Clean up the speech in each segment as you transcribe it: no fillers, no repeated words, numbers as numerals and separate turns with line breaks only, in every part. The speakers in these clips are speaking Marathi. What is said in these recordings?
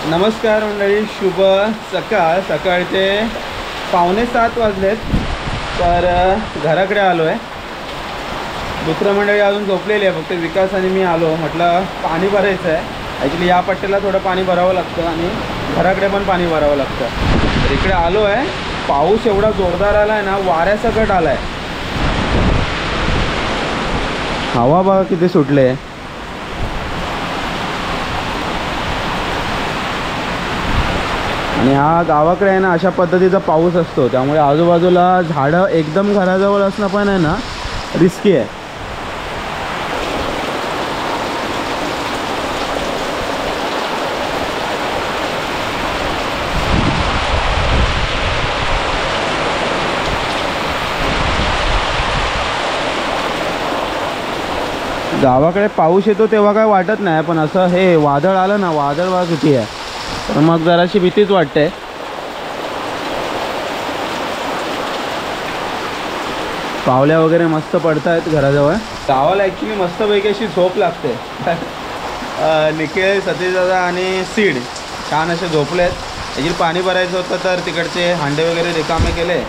नमस्कार मंडळी, शुभ सकाळ. सकाळचे 6:45 वाजलेत. तर घराकडे आलो आहे. दुसरं मंडळी अजून झोपलेली आहे, फक्त विकास आणि मी आलो. म्हटलं पाणी भरायचं आहे. ॲक्च्युली या पट्ट्याला थोडं पाणी भरावं लागतं आणि घराकडे पण पाणी भरावं लागतं. तर इकडे आलो आहे. पाऊस एवढा जोरदार आला आहे ना, वाऱ्यासकट आला आहे. हवा बघा किती सुटले. आणि हा गावाकडे आहे ना, अशा पद्धतीचा पाऊस असतो. त्यामुळे आजूबाजूला झाडं एकदम घराजवळ असणं पण आहे ना रिस्की आहे. गावाकडे पाऊस येतो तेव्हा काय वाटत नाही, पण असं हे वादळ आलं ना, वादळ बघा किती आहे, तर मग जराशी भीतीच वाटते. पावल्या वगैरे मस्त पडत आहेत घराजवळ. गावाला ॲक्च्युली मस्तपैकी अशी झोप लागते. निखिल, सतीशदादा आणि सीड छान असे झोपले आहेत. ॲक्च्युली पाणी भरायचं होतं तर तिकडचे हांडे वगैरे रिकामे केले.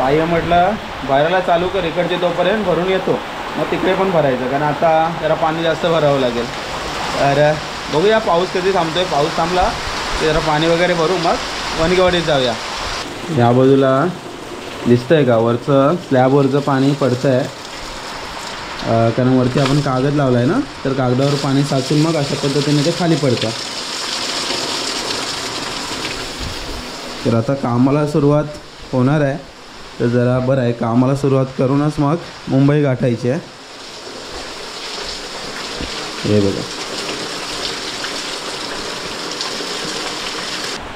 आई म्हटलं भरायला चालू कर, इकडचे तोपर्यंत भरून येतो, मग तिकडे पण भरायचं, कारण आता जरा पाणी जास्त भरावं लागेल. तर बघूया पाऊस कधी थांबतो आहे. पाऊस थांबला की जरा पाणी वगैरे भरू, मग वणगेवाडीत जाऊया. या बाजूला दिसतंय का वरचं स्लॅबवरचं पाणी पडतं आहे, कारण वरती आपण कागद लावला आहे ना, तर कागदावर पाणी साचून मग अशा पद्धतीने ते खाली पडतं. तर आता कामाला सुरुवात होणार आहे. तर जरा बरं आहे, कामाला सुरुवात करूनच मग मुंबई गाठायची आहे. हे बघा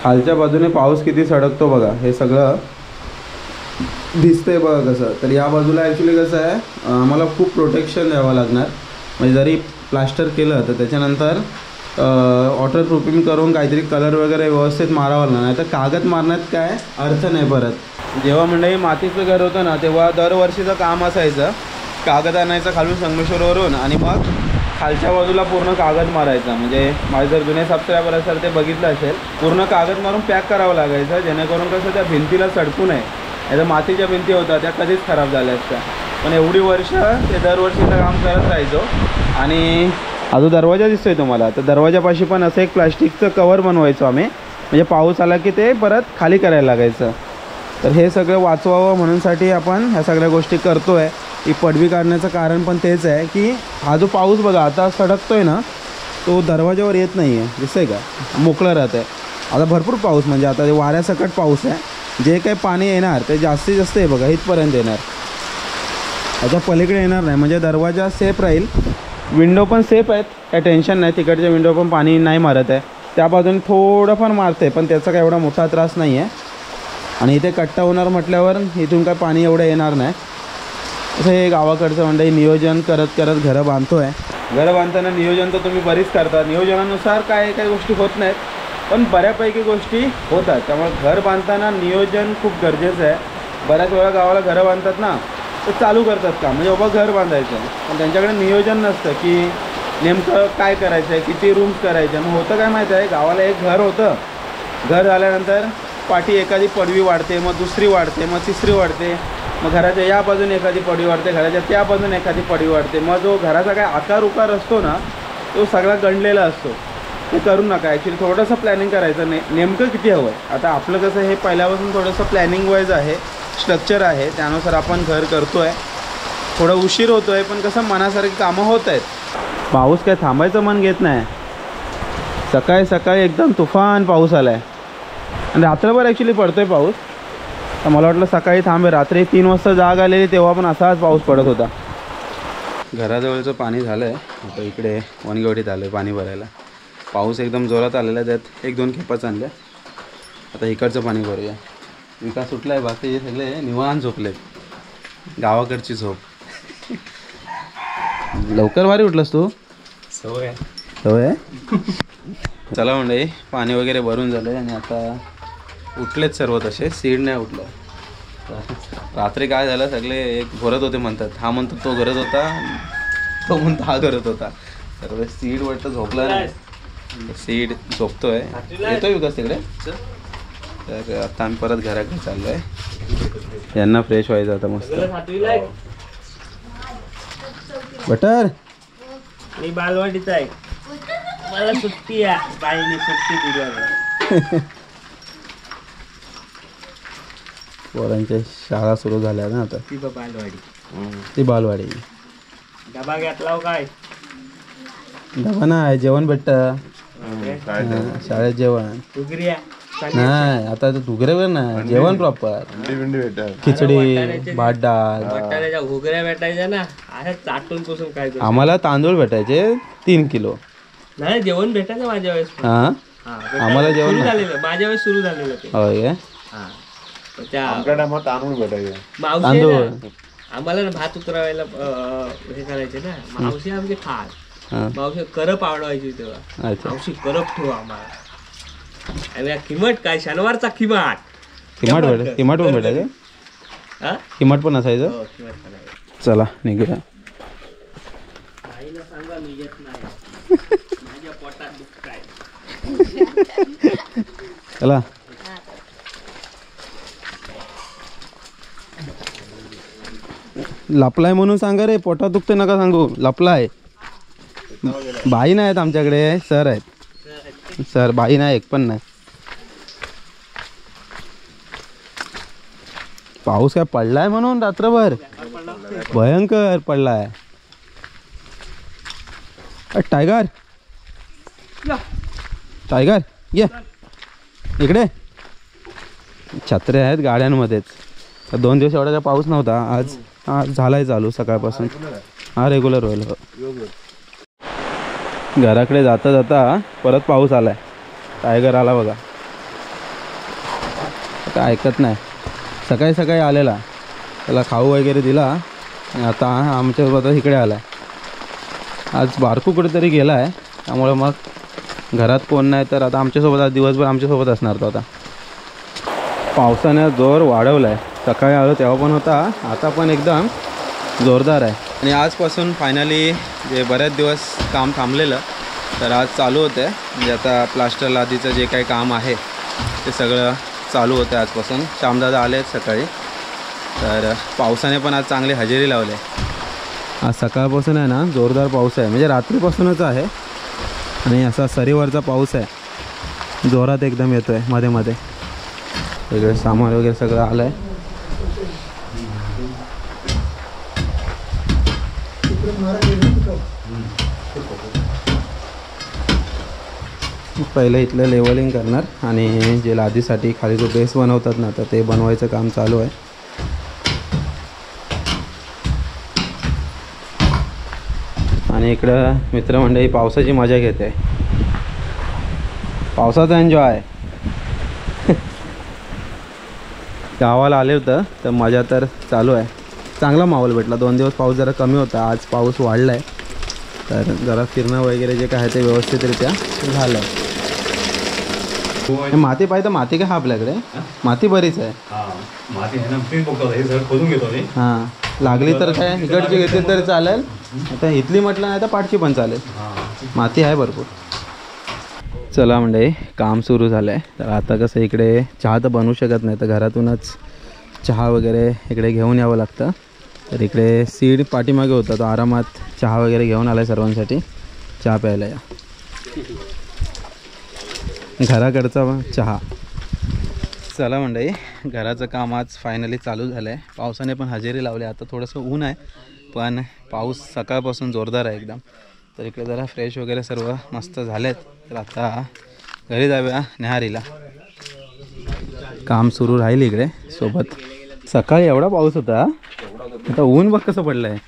खालच्या बाजूने पाऊस किती सडकतो बघा. हे सगळं दिसतंय बघा कसं. तर या बाजूला ॲक्च्युली कसं आहे, आम्हाला खूप प्रोटेक्शन द्यावं लागणार. म्हणजे जरी प्लास्टर केलं तर त्याच्यानंतर वॉटरप्रूफिंग करून काहीतरी कलर वगैरे व्यवस्थित मारावं लागणार, नाही तर कागद मारण्यात काय अर्थ नाही परत. जेव्हा मंडळी मातीचं घर होतं ना, तेव्हा दरवर्षीचं काम असायचं. कागद आणायचं खालून संगमेश्वरवरून आणि मग खालच्या बाजूला पूर्ण कागद मारायचा. म्हणजे माझे जर जुने सबस्क्रायबर असेल ते बघितलं असेल, पूर्ण कागद मारून पॅक करावं लागायचं, जेणेकरून कसं त्या भिंतीला सडकू नये. या मातीच्या भिंती होत्या त्या कधीच खराब झाल्या असत्या. पण एवढी वर्ष ते दरवर्षीचं काम करत राहायचो. आणि हा जो दरवाजा दिसतोय तुम्हाला, तर दरवाजापाशी पण असं एक प्लास्टिकचं कवर बनवायचो आम्ही, म्हणजे पाऊस आला की ते परत खाली करायला लागायचं. तर हे सगळं वाचवावं म्हणूनसाठी आपण ह्या सगळ्या गोष्टी करतो आहे. ही पडवी काढण्याचं कारण पण तेच आहे की हा जो पाऊस बघा आता सडकतोय ना, तो दरवाजावर येत नाही आहे, दिसतंय का, मोकळं राहत आहे. आता भरपूर पाऊस, म्हणजे आता ते वाऱ्यासकट पाऊस आहे. जे काही पाणी येणार ते जास्तीत जास्त आहे बघा इथपर्यंत येणार, आता पलीकडे येणार नाही. म्हणजे दरवाजा सेफ राहील. विंडो पण सेफ आहेत, काय टेन्शन नाही. तिकडच्या विंडो पण पाणी नाही मारत आहे. त्या बाजूने थोडंफार मारते, पण त्याचा काय एवढा मोठा त्रास नाही आहे. आणि इथे कट्टा होणार म्हटल्यावर इथून काय पाणी एवढं येणार नाही. असं हे गावाकडचं म्हणजे नियोजन करत करत घरं बांधतो आहे. घरं बांधताना नियोजन तर तुम्ही बरीच करता. नियोजनानुसार काही गोष्टी होत नाहीत, पण बऱ्यापैकी गोष्टी होतात. त्यामुळे घर बांधताना नियोजन खूप गरजेचं आहे. बऱ्याच वेळा गावाला घरं बांधतात ना, तर चालू करतात का, म्हणजे बाबा घर बांधायचं, पण त्यांच्याकडे नियोजन नसतं की नेमकं काय करायचं आहे, किती रूम्स करायचे. मग होतं काय माहीत आहे, गावाला एक घर होतं. घर झाल्यानंतर पाठी एखादी पडवी वाढते, मग दुसरी वाढते, मग तिसरी वाढते, मग घराच्या या बाजूने एखादी पडवी वाढते, घराच्या त्या बाजूने एखादी पडवी वाढते. मग जो घराचा काय आकार उकार असतो ना, तो सगळा गणलेला असतो. ते करू नका. ॲक्च्युली थोडंसं प्लॅनिंग करायचं, नेमकं किती हवं आहे. आता आपलं कसं हे पहिल्यापासून थोडंसं प्लॅनिंग वाईज आहे, स्ट्रक्चर आहे, त्यानुसार आपण घर करतो आहे. थोडं उशीर होतो आहे, पण कसं मनासारखी कामं होत आहेत. पाऊस काय थांबायचं मन घेत नाही. सकाळी सकाळी एकदम तुफान पाऊस आला आहे आणि रात्रभर ॲक्च्युली पडतो आहे पाऊस. तर मला वाटलं सकाळी थांबे, रात्री 3 वाजता जाग आलेली तेव्हा पण असाच पाऊस पडत होता. घराजवळचं पाणी झालं आहे. आता इकडे वणगेवाडीत आलं आहे पाणी भरायला. पाऊस एकदम जोरात आलेला आहे, त्यात 1-2 खेपा चालल्या. आता इकडचं पाणी भरूया. विकास सुटला आहे, बाकी सगळे निवांत झोपलेत. गावाकडची झोप. लवकर भारी उठलास तू?
सवय
सवय. चला म्हणजे पाणी वगैरे भरून झालं आहे आणि आता उठलेत सर्व. तसे सीड नाही उठलं. रात्री काय झालं, सगळे एक घोरत होते म्हणतात. हा म्हणतो तो घरत होता, तो म्हणतो हा करत होता. तर सीड वाटतं झोपला नाही. सीड झोपतोय. येतोय विकास तिकडे. तर आता आम्ही परत घराकडे चाललोय. यांना फ्रेश व्हायचं आता मस्त. बटर
मी बालवाडीचा आहे. मला सुट्टी आहे. बाईने सुट्टी दिली आहे.
पोरांच्या शाळा सुरू झाल्या ना आता.
ती बालवाडी.
ती बालवाडी.
डबा घेतला हो काय?
डबा नाही, जेवण भेटतं शाळेत. जेवण
उगरिया
नाही आता दुगरेवर ना, जेवण प्रॉपर. खिचडी, भात, डाळ.
बटाट्याच्या घुगऱ्या भेटायच्या ना, अशा चाटून पुसून काय करू.
आम्हाला तांदूळ भेटायचे 3 किलो.
नाही जेवण भेटायचं माझ्या वेळेस.
हा आम्हाला जेवण
सुरू झालेलं माझ्या वेळेस सुरू झालेलं ते.
होय काय?
तांदूळ भेटायचे.
मावशी
तांदूळ.
आहे ना, आम्हाला ना भात उतरवायला हे करायचे ना. मावशी आमची खास. मावशी करप आवडवायची तेव्हा.
अच्छा.
मावशी करप ठेवा आम्हाला. आणि किमट काय शनिवारचा किमाट.
किमाट भेटायचं. किमाट पण भेटायचं.
हा?
किमाट पण असायचं.
हो, किमाट पण आहे.
चला निघूया.
आईला सांगा मी येत नाही. माझ्या पोटात दुखत आहे.
चला. लपलाय म्हणून सांगा रे. पोटात दुखते नका सांगू. लपलाय. बाई नाही आहेत आमच्याकडे, सर आहेत. सर बाई नाही, एक पण नाही. पाऊस काय पडलाय म्हणून रात्रभर भयंकर पडलाय. टायगर टायगर ये इकडे. छत्र्या आहेत गाड्यांमध्येच. 2 दिवस एवढा काय पाऊस नव्हता. आज झालाय चालू सकाळपासून. हा रेग्युलर होईल. घराकडे जाता जाता परत पाऊस आलाय. टायगर आला बघा. आता ऐकत नाही. सकाळी सकाळी आलेला, त्याला खाऊ वगैरे दिला आणि आता आमच्यासोबत इकडे आलाय. आज बारकू कुठेतरी गेला आहे, त्यामुळे मग घरात कोण नाही, तर आता आमच्यासोबत आज दिवसभर आमच्यासोबत असणार तो. आता पावसाने जोर वाढवला आहे. सकाळी आलो तेव्हा पण होता, आता पण एकदम जोरदार आहे. आणि आजपासून फायनली जे बऱ्याच दिवस काम थांबलेलं तर आज चालू होतं आहे. म्हणजे आता प्लास्टर लादीचं जे काही काम आहे ते सगळं चालू होतं आजपासून. श्यामदादा आले आहेत सकाळी, तर पावसाने पण आज चांगली हजेरी लावली आहे. आज सकाळपासून आहे ना जोरदार पाऊस आहे, म्हणजे रात्रीपासूनच आहे. आणि असा सरीवरचा पाऊस आहे, जोरात एकदम येतो आहे मध्ये मध्ये. वेगळे सामान वगैरे सगळं आलं आहे. पहिलं इथलं लेवलिंग करणार आणि जे लादीसाठी खाली जो बेस बनवतात ना, तर ते बनवायचं काम चालू आहे. आणि इकडं मित्रमंडळी पावसाची मजा घेते. पावसाचा एन्जॉय. गावाला आले होतं तर मजा तर चालू आहे. चांगला माहोल भेटला. 2 दिवस पाऊस जरा कमी होता, आज पाऊस वाढला आहे, तर जरा फिरणं वगैरे जे काय आहे ते व्यवस्थितरित्या झालं. माती पाहिजे तर माती काय हा आपल्याकडे माती बरीच आहे.
माती आहे ना, मी बघतो हे सगळं खोदून घेतो मी.
हां लागली तर काय इकडची घेतली तरी चालेल. आता इथली म्हटलं नाही तर पाठची पण चालेल. माती आहे भरपूर. चला मंडळी, काम सुरू झालं आहे. तर आता कसं इकडे चहा तर बनवू शकत नाही, तर घरातूनच चहा वगैरे इकडे घेऊन यावं लागतं. तर इकडे सीड पाठीमागे होता, तो आरामात चहा वगैरे घेऊन आला आहे सर्वांसाठी. चहा प्यायला या. घराकडचा चहा. चला मंडळी, घराचं काम आज फायनली चालू झालं आहे. पावसाने पण हजेरी लावली. आता थोडंसं ऊन आहे, पण पाऊस सकाळपासून जोरदार आहे एकदम. तर इकडे जरा फ्रेश वगैरे सर्व मस्त झालेत. तर आता घरी जाऊया न्याहारीला. काम सुरू राहील इकडे सोबत. सकाळी एवढा पाऊस होता, आता ऊन बघ कसं पडलं आहे,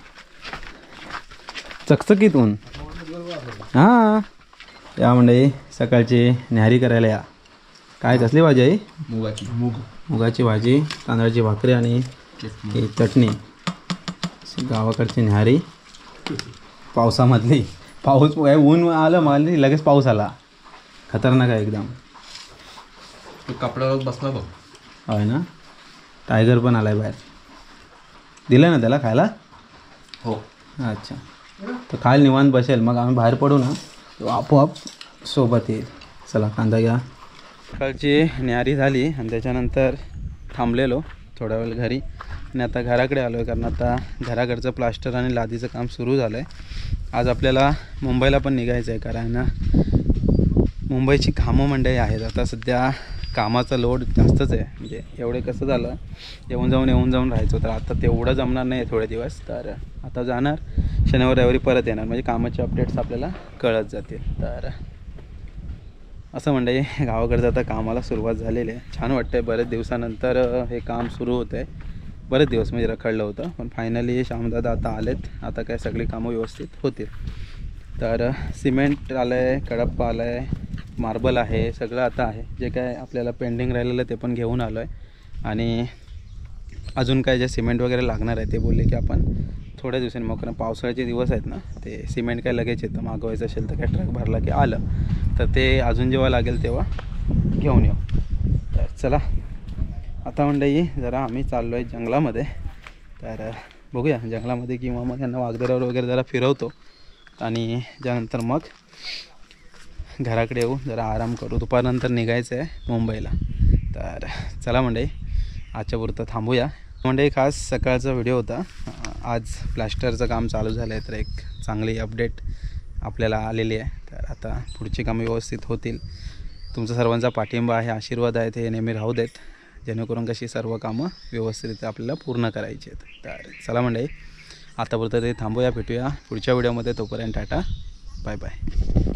चकचकीत ऊन. हां या मंडळी, सकाळची न्याहारी करायला या. काय कसली भाजी आहे? मुगाची भाजी, तांदळाची भाकरी आणि ही चटणी. गावाकडची न्याहारी पावसामधली. पाऊस ऊन आलं मला लगेच पाऊस आला. खतरनाक आहे एकदम.
कपड्यावर बसला बघ.
होय ना. टायगर पण आलाय बाहेर. दिलं ना त्याला खायला?
हो.
अच्छा, तर खायला निवांत बसेल. मग आम्ही बाहेर पडू ना, तो आपोआप सोबत येईल. चला कांदा घ्या. सकाळची न्यारी झाली आणि त्याच्यानंतर थांबलेलो थोडा वेळ घरी आणि आता घराकडे आलो आहे, कारण आता घराकडचं प्लास्टर आणि लादीचं काम सुरू झालं आहे. आज आपल्याला मुंबईला पण निघायचं आहे, कारण मुंबईची कामं मंडई आहेत. आता सध्या कामाचा लोड जास्तच आहे. म्हणजे एवढे कसं झालं, येऊन जाऊन राहायचं, तर आता तेवढं जमणार नाही थोडे दिवस. तर आता जाणार, शनिवार रविवारी परत येणार, म्हणजे कामाचे अपडेट्स आपल्याला कळत जातील. तर असं मंडळी गावाकडचं आता कामाला सुरुवात झालेली आहे. छान वाटतं आहे, बरेच दिवसानंतर हे काम सुरू होतं आहे. बरेच दिवस म्हणजे रखडलं होतं, पण फायनली श्यामदादा आता आलेत. आता काय सगळी कामं व्यवस्थित होतील. तर सिमेंट आलं आहे, कडप्पा आलं आहे, मार्बल आहे, सगळं आता आहे. जे काय आपल्याला पेंडिंग राहिलेलं ते पण घेऊन आलो आहे. आणि अजून काय जे सिमेंट वगैरे लागणार आहे ते बोलले की आपण थोड्या दिवसांनी, मग कारण पावसाळ्याचे दिवस आहेत ना, ते सिमेंट काय लगेच येतं, मागवायचं असेल तर काय ट्रक भरला की आलं, तर ते अजून जेव्हा लागेल तेव्हा घेऊन येऊ. तर चला आता मंडळी जरा आम्ही चाललो आहे जंगलामध्ये. तर बघूया जंगलामध्ये, किंवा मग यांना वाघदऱ्यावर वगैरे जरा फिरवतो आणि त्यानंतर मग घराकडे येऊ, जरा आराम करू. दुपारनंतर निघायचं आहे मुंबईला. तर चला मंडळी आजच्या पुरतं थांबूया. मंडळी खास सकाळचा व्हिडिओ होता. आज प्लास्टरचं काम चालू झालं आहे, तर एक चांगली अपडेट आपल्याला आलेली आहे. तर आता पुढची कामं व्यवस्थित होतील. तुमचा सर्वांचा पाठिंबा आहे, आशीर्वाद आहे, ते नेहमी राहू देत, जेणेकरून कशी सर्व कामं व्यवस्थित आपल्याला पूर्ण करायची आहेत. तर चला मंडळी आतापुरतं ते थांबूया, भेटूया पुढच्या व्हिडिओमध्ये. तोपर्यंत टाटा, बाय बाय.